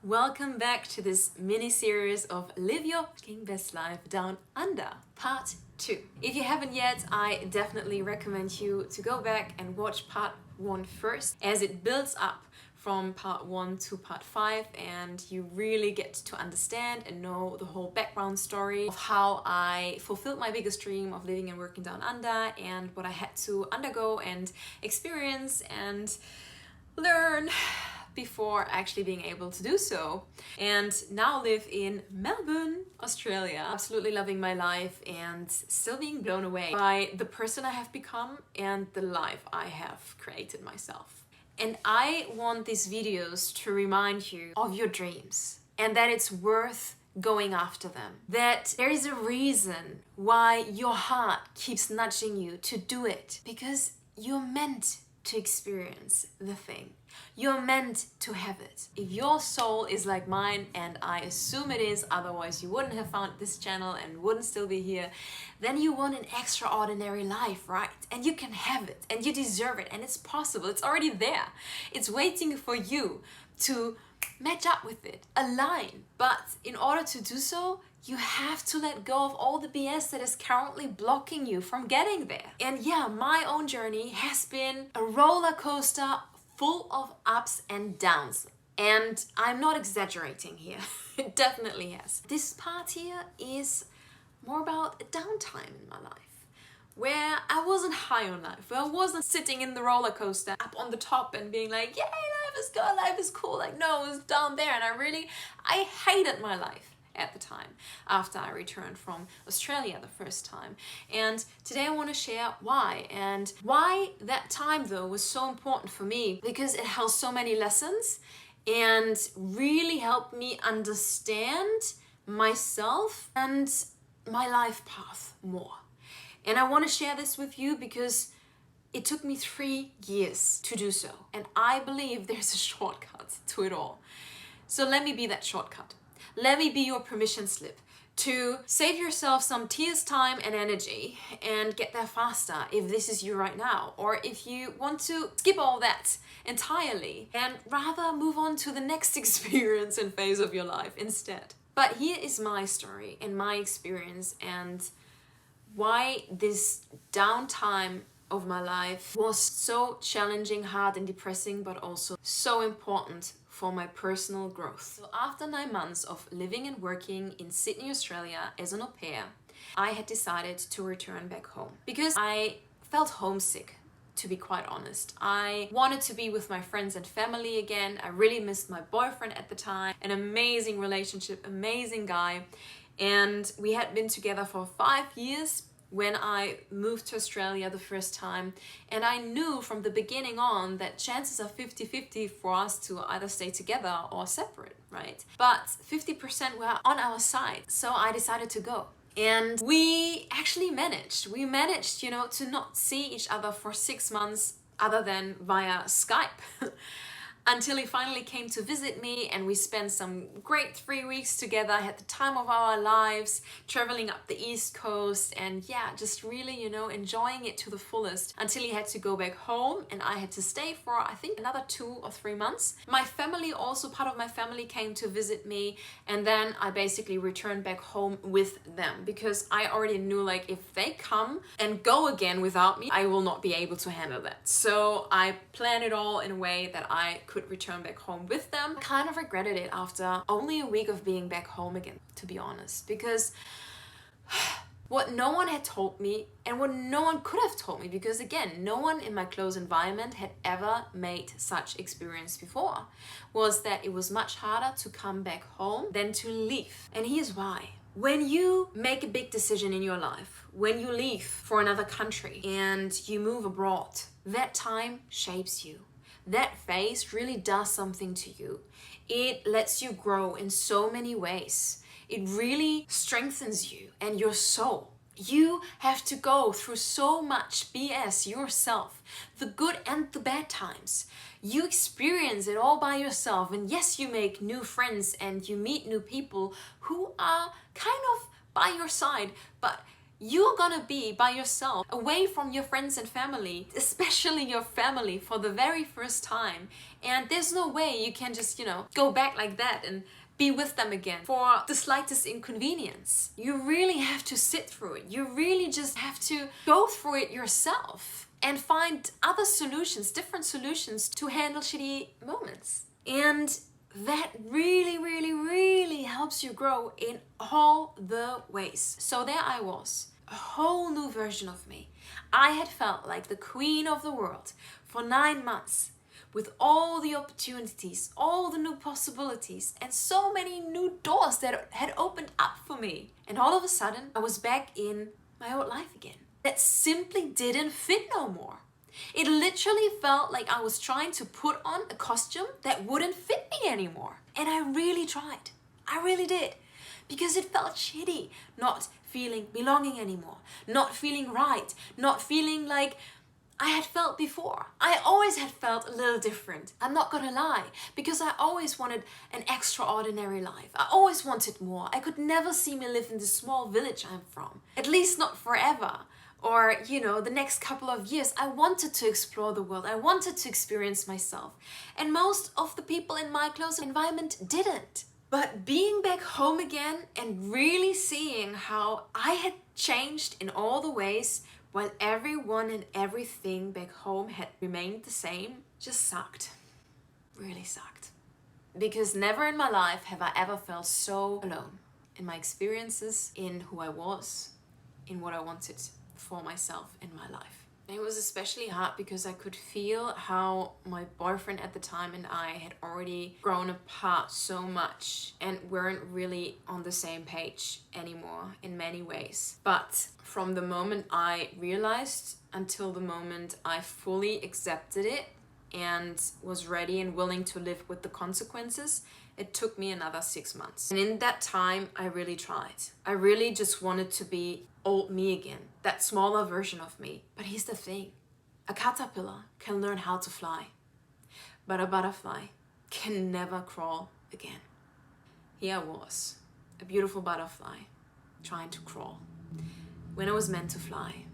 Welcome back to this mini-series of Live Your Fucking Best Life Down Under, Part 2. If you haven't yet, I definitely recommend you to go back and watch Part 1 first, as it builds up from Part 1 to Part 5, and you really get to understand and know the whole background story of how I fulfilled my biggest dream of living and working down under, and what I had to undergo and experience and learn before actually being able to do so. And now live in Melbourne, Australia. Absolutely loving my life and still being blown away by the person I have become and the life I have created myself. And I want these videos to remind you of your dreams and that it's worth going after them. That there is a reason why your heart keeps nudging you to do it, because you're meant to experience the thing. You're meant to have it. If your soul is like mine, and I assume it is, otherwise you wouldn't have found this channel and wouldn't still be here, then you want an extraordinary life, right? And you can have it, and you deserve it, and it's possible. It's already there. It's waiting for you to match up with it, align. But in order to do so, you have to let go of all the BS that is currently blocking you from getting there. And yeah, my own journey has been a roller coaster full of ups and downs. And I'm not exaggerating here. It definitely has. This part here is more about a downtime in my life, where I wasn't high on life, where I wasn't sitting in the roller coaster up on the top and being like, yay, life is good, life is cool. Like, no, it was down there. And I hated my life at the time after I returned from Australia the first time. And today I want to share why, and why that time though was so important for me, because it held so many lessons and really helped me understand myself and my life path more. And I want to share this with you because it took me 3 years to do so, and I believe there's a shortcut to it all. So let me be that shortcut. Let me be your permission slip to save yourself some tears, time and energy and get there faster if this is you right now. Or if you want to skip all that entirely and rather move on to the next experience and phase of your life instead. But here is my story and my experience, and why this downtime of my life was so challenging, hard and depressing, but also so important for my personal growth. So after 9 months of living and working in Sydney, Australia as an au pair, I had decided to return back home because I felt homesick, to be quite honest. I wanted to be with my friends and family again. I really missed my boyfriend at the time, an amazing relationship, amazing guy. And we had been together for 5 years when I moved to Australia the first time, and I knew from the beginning on that chances are 50-50 for us to either stay together or separate, right? But 50% were on our side, so I decided to go. And we actually managed. We managed, to not see each other for 6 months other than via Skype. Until he finally came to visit me, and we spent some great 3 weeks together, had the time of our lives, traveling up the East Coast, and yeah, just really, enjoying it to the fullest, until he had to go back home and I had to stay for, I think, another 2 or 3 months. My family also, part of my family came to visit me, and then I basically returned back home with them, because I already knew, like, if they come and go again without me, I will not be able to handle that. So I planned it all in a way that I could return back home with them. I kind of regretted it after only a week of being back home again, to be honest, because what no one had told me, and what no one could have told me, because again, no one in my close environment had ever made such experience before, was that it was much harder to come back home than to leave. And here's why. When you make a big decision in your life, when you leave for another country and you move abroad, that time shapes you. That phase really does something to you. It lets you grow in so many ways. It really strengthens you and your soul. You have to go through so much BS yourself, the good and the bad times. You experience it all by yourself, and yes, you make new friends and you meet new people who are kind of by your side, but You're gonna be by yourself, away from your friends and family, especially your family, for the very first time. And there's no way you can just, go back like that and be with them again for the slightest inconvenience. You really have to sit through it. You really just have to go through it yourself and find other solutions, different solutions to handle shitty moments. And that really, really, really helps you grow in all the ways. So there I was, a whole new version of me. I had felt like the queen of the world for 9 months, with all the opportunities, all the new possibilities, and so many new doors that had opened up for me. And all of a sudden, I was back in my old life again. That simply didn't fit no more. It literally felt like I was trying to put on a costume that wouldn't fit me anymore. And I really tried. I really did. Because it felt shitty not feeling belonging anymore, not feeling right, not feeling like I had felt before. I always had felt a little different. I'm not gonna lie, because I always wanted an extraordinary life. I always wanted more. I could never see me live in the small village I'm from. At least not forever. Or, the next couple of years. I wanted to explore the world. I wanted to experience myself. And most of the people in my close environment didn't. But being back home again and really seeing how I had changed in all the ways while everyone and everything back home had remained the same just sucked. Really sucked. Because never in my life have I ever felt so alone in my experiences, in who I was, in what I wanted for myself in my life. And it was especially hard because I could feel how my boyfriend at the time and I had already grown apart so much and weren't really on the same page anymore in many ways. But from the moment I realized until the moment I fully accepted it and was ready and willing to live with the consequences, it took me another 6 months. And in that time, I really tried. I really just wanted to be old me again, that smaller version of me. But here's the thing. A caterpillar can learn how to fly, but a butterfly can never crawl again. Here I was, a beautiful butterfly, trying to crawl, when I was meant to fly.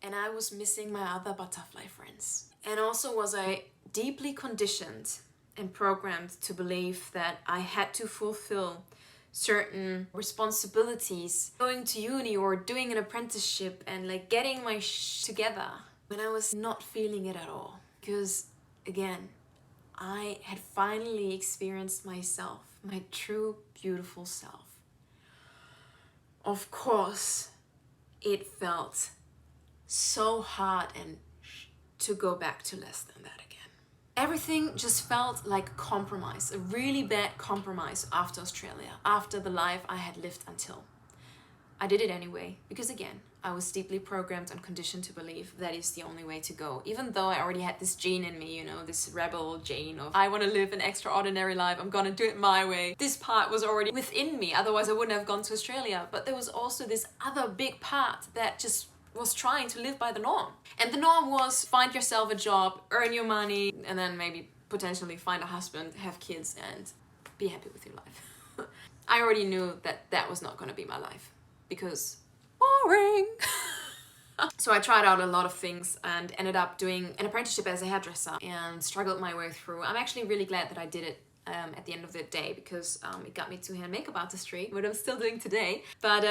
And I was missing my other butterfly friends. And also was I deeply conditioned and programmed to believe that I had to fulfill certain responsibilities, going to uni or doing an apprenticeship and getting my together, when I was not feeling it at all. Because again, I had finally experienced myself, my true beautiful self. Of course, it felt so hard and to go back to less than that again. Everything just felt like a compromise, a really bad compromise after Australia, after the life I had lived until. I did it anyway, because again, I was deeply programmed and conditioned to believe that is the only way to go. Even though I already had this gene in me, this rebel gene of I want to live an extraordinary life, I'm gonna do it my way. This part was already within me, otherwise I wouldn't have gone to Australia. But there was also this other big part that just was trying to live by the norm. And the norm was find yourself a job, earn your money, and then maybe potentially find a husband, have kids, and be happy with your life. I already knew that that was not going to be my life because boring. So I tried out a lot of things and ended up doing an apprenticeship as a hairdresser and struggled my way through. I'm actually really glad that I did it at the end of the day, because it got me to hair and makeup artistry, what I'm still doing today. But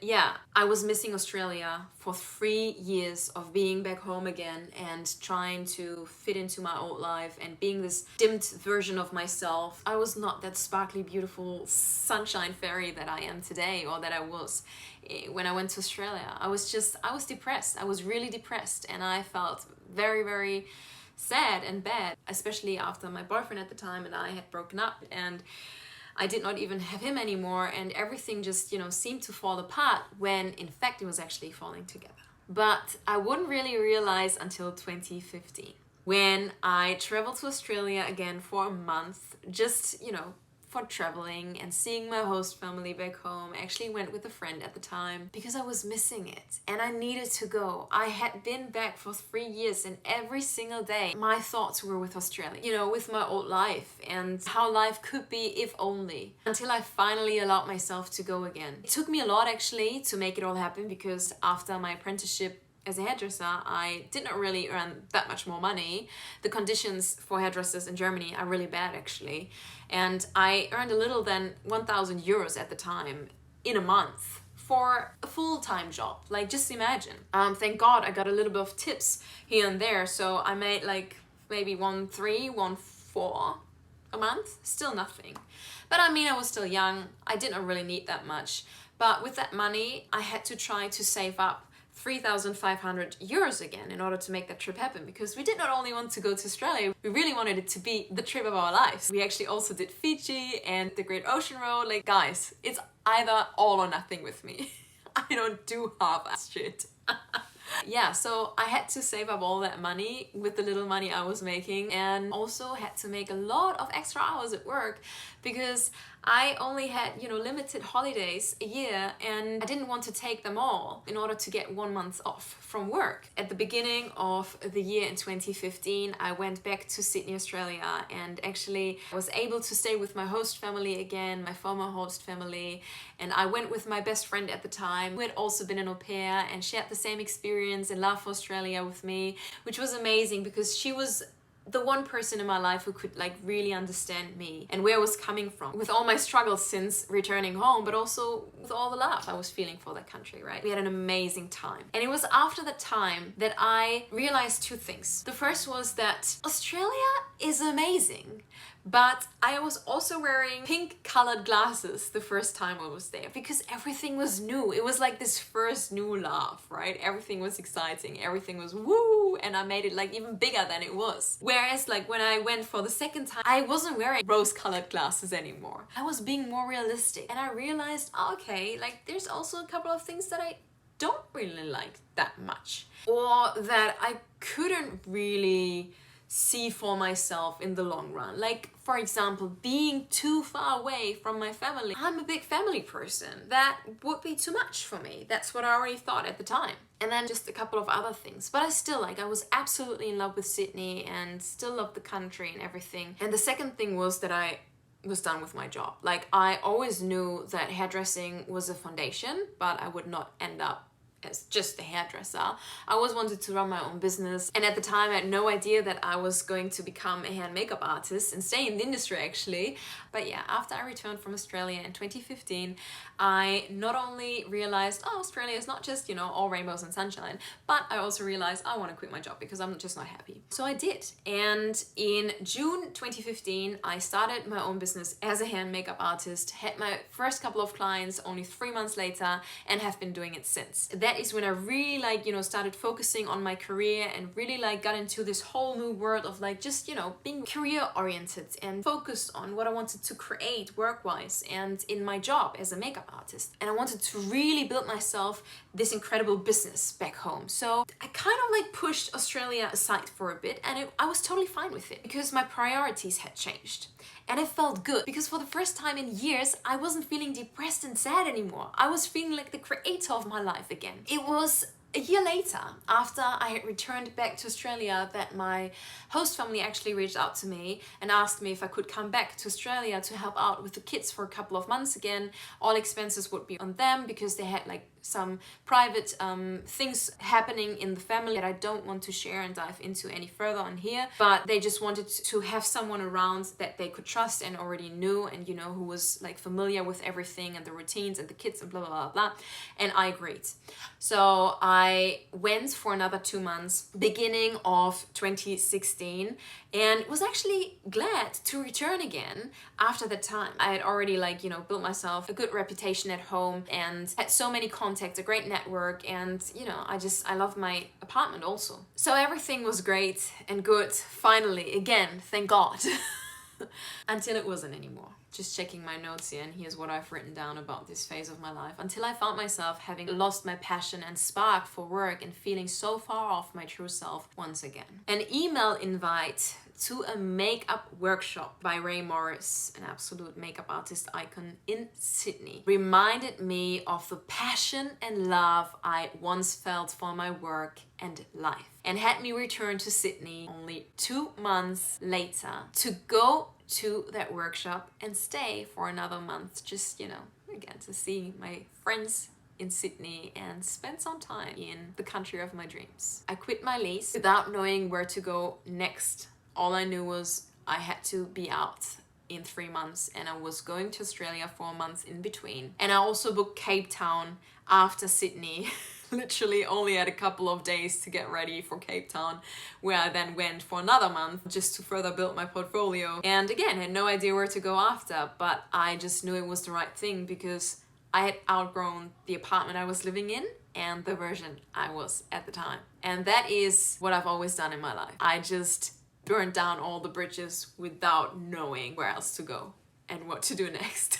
yeah, I was missing Australia for 3 years of being back home again and trying to fit into my old life and being this dimmed version of myself. I was not that sparkly, beautiful sunshine fairy that I am today, or that I was when I went to Australia. I was depressed. I was really depressed, and I felt very, very sad and bad, especially after my boyfriend at the time and I had broken up, and I did not even have him anymore, and everything just, seemed to fall apart when in fact it was actually falling together. But I wouldn't really realize until 2015, when I traveled to Australia again for a month, just, for traveling and seeing my host family back home. I actually went with a friend at the time because I was missing it and I needed to go. I had been back for 3 years and every single day my thoughts were with Australia, you know, with my old life and how life could be if only, until I finally allowed myself to go again. It took me a lot actually to make it all happen, because after my apprenticeship as a hairdresser, I did not really earn that much more money. The conditions for hairdressers in Germany are really bad actually. And I earned a little than 1,000 euros at the time in a month for a full-time job. Like, just imagine. Thank God I got a little bit of tips here and there. So I made like maybe 1,300, 1,400 a month. Still nothing. But I mean, I was still young. I didn't really need that much. But with that money, I had to try to save up 3,500 euros again in order to make that trip happen, because we did not only want to go to Australia, we really wanted it to be the trip of our lives. We actually also did Fiji and the Great Ocean Road. Like, guys, it's either all or nothing with me. I don't do half-ass shit. Yeah, so I had to save up all that money with the little money I was making, and also had to make a lot of extra hours at work because I only had, you know, limited holidays a year and I didn't want to take them all in order to get 1 month off from work. At the beginning of the year in 2015, I went back to Sydney, Australia, and actually was able to stay with my host family again, my former host family, and I went with my best friend at the time, who had also been an au pair and shared the same experience and love for Australia with me, which was amazing because she was the one person in my life who could like really understand me and where I was coming from with all my struggles since returning home, but also with all the love I was feeling for that country, right? We had an amazing time. And it was after that time that I realized two things. The first was that Australia is amazing, but I was also wearing pink colored glasses the first time I was there because everything was new. It was like this first new love, right? Everything was exciting, everything was woo, and I made it like even bigger than it was. Whereas like when I went for the second time, I wasn't wearing rose colored glasses anymore. I was being more realistic, and I realized, oh, okay, like there's also a couple of things that I don't really like that much, or that I couldn't really see for myself in the long run. Like, for example, being too far away from my family. I'm a big family person. That would be too much for me. That's what I already thought at the time. And then just a couple of other things. But I was absolutely in love with Sydney and still loved the country and everything. And the second thing was that I was done with my job. Like, I always knew that hairdressing was a foundation, but I would not end up as just a hairdresser. I always wanted to run my own business, and at the time I had no idea that I was going to become a hair and makeup artist and stay in the industry actually. But yeah, after I returned from Australia in 2015, I not only realized, oh, Australia is not just, you know, all rainbows and sunshine, but I also realized I want to quit my job because I'm just not happy. So I did. And in June 2015, I started my own business as a hair and makeup artist, had my first couple of clients only 3 months later, and have been doing it since. That is when I really like, you know, started focusing on my career and really like got into this whole new world of like just, you know, being career oriented and focused on what I wanted to create work-wise and in my job as a makeup artist. And I wanted to really build myself this incredible business back home. So I kind of like pushed Australia aside for a bit, and I was totally fine with it because my priorities had changed. And it felt good because for the first time in years, I wasn't feeling depressed and sad anymore. I was feeling like the creator of my life again. It was a year later, after I had returned back to Australia, that my host family actually reached out to me and asked me if I could come back to Australia to help out with the kids for a couple of months again. All expenses would be on them because they had like some private things happening in the family that I don't want to share and dive into any further on here, but they just wanted to have someone around that they could trust and already knew, and you know, who was like familiar with everything and the routines and the kids and blah blah blah blah. And I agreed. So I went for another 2 months beginning of 2016, and was actually glad to return again after that time. I had already like, you know, built myself a good reputation at home and had so many contacts, a great network, and you know, I love my apartment also. So everything was great and good finally, again, thank God. Until it wasn't anymore. just checking my notes here, and here's what I've written down about this phase of my life. Until I found myself having lost my passion and spark for work and feeling so far off my true self once again. An email invite to a makeup workshop by Ray Morris, an absolute makeup artist icon in Sydney, reminded me of the passion and love I once felt for my work and life, and had me return to Sydney only 2 months later to go to that workshop and stay for another month, just, you know, again, to see my friends in Sydney and spend some time in the country of my dreams. I quit my lease without knowing where to go next. All I knew was I had to be out in 3 months, and I was going to Australia for a month in between. And I also booked Cape Town after Sydney, literally only had a couple of days to get ready for Cape Town, where I then went for another month just to further build my portfolio. And again, had no idea where to go after, but I just knew it was the right thing because I had outgrown the apartment I was living in and the version I was at the time. And that is what I've always done in my life. I just burned down all the bridges without knowing where else to go and what to do next.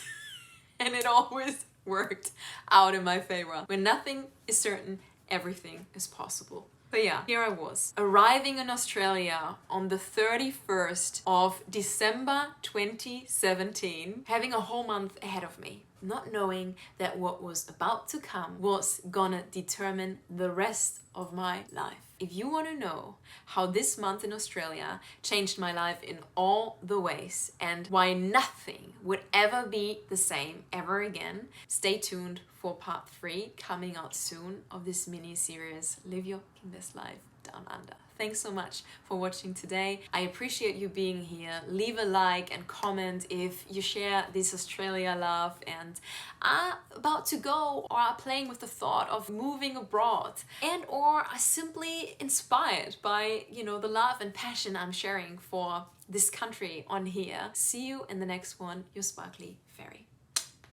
And it always worked out in my favor. When nothing is certain, everything is possible. But yeah, here I was, arriving in Australia on the 31st of December 2017, having a whole month ahead of me, not knowing that what was about to come was gonna determine the rest of my life. If you want to know how this month in Australia changed my life in all the ways and why nothing would ever be the same ever again, stay tuned for part 3 coming out soon of this mini series, Live Your King Best Life Down Under. Thanks so much for watching today. I appreciate you being here. Leave a like and comment if you share this Australia love and are about to go or are playing with the thought of moving abroad, and or are simply inspired by, you know, the love and passion I'm sharing for this country on here. See you in the next one, your sparkly fairy.